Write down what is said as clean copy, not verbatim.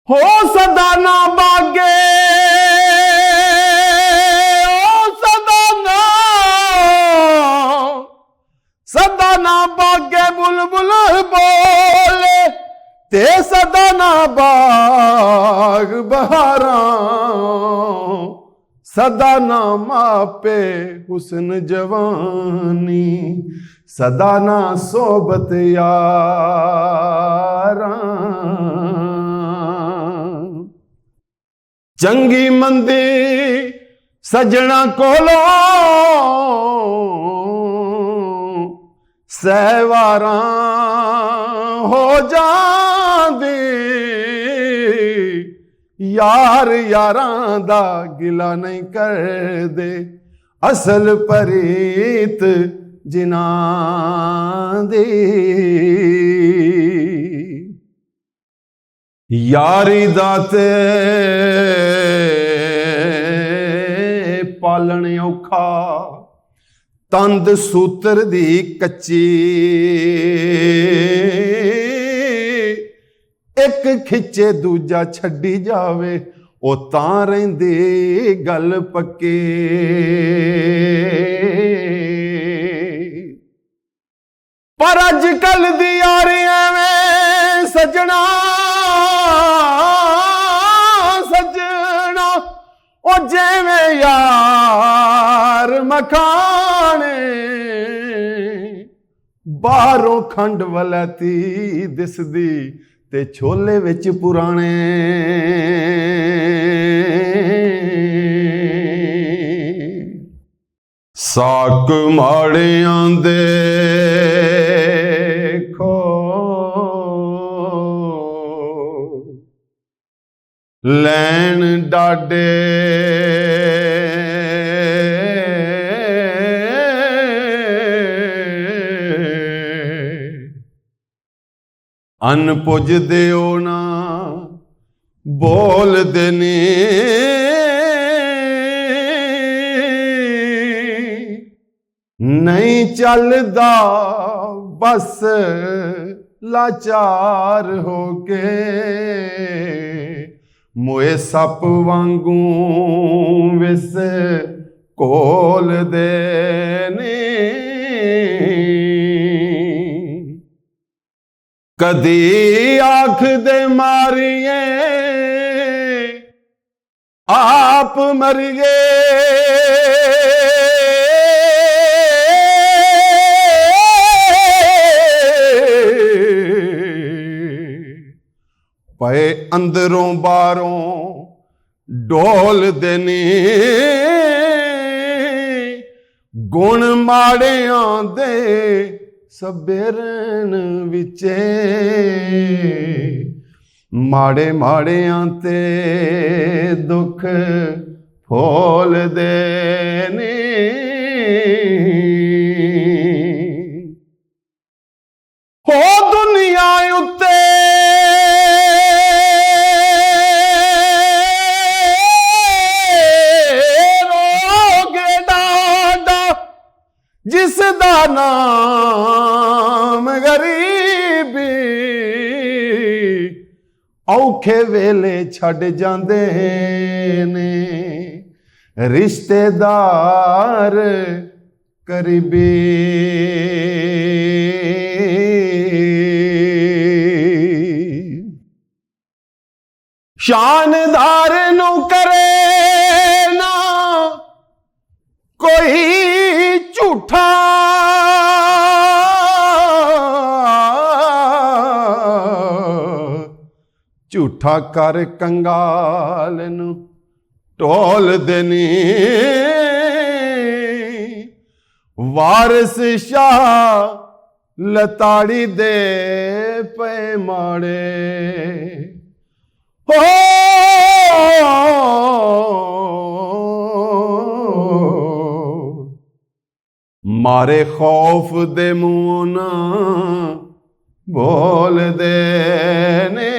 हो सदा ना बागे, सदा ना बागे बुलबुल बोले ते सदा ना बाग बहारा, सदा ना मापे हुस्न जवानी, सदा ना सोबत यारा। चंगी मंदी सजना कोलो सहवारा हो जांदी, यार यारां दा गिला नहीं कर दे, असल परीत जिन्हां दी। यारी दाते पालन औखा, तंद सूत्र दी कच्ची, एक खिचे दूजा छड्डी जावे ओ तां रहिंदी गल पक्की। पर अज कल दी यारी एवें सजना सजना ओ जिवें यार मखाने, बाहरों खंड वलैती दिसदी ते छोले विच पुराने। साक माड़ियां दे खो लैन डाडे, अन पुज देओ ना बोल देनी, नहीं चलदा बस लाचार होके, मोए सप वांगू विस कोल देने। कदी आख दे मारिए आप मरिए, पे अंदरों बाहरों डोल देनी, गुण माड़ियां दे सबेरन विचे, माड़े माड़ियां ते दुख फोल देने। हो दुनिया उत्ते जिस दा नाम गरीबी, औखे वेले छड़ जांदे ने रिश्तेदार करीबी। शानदार नू करे ना कोई झूठा, झूठा कर कंगाल नू टोल देनी, वारिस शाह लताड़ी दे पे माड़े। हो मारे खौफ दे मुँह ना बोल देने,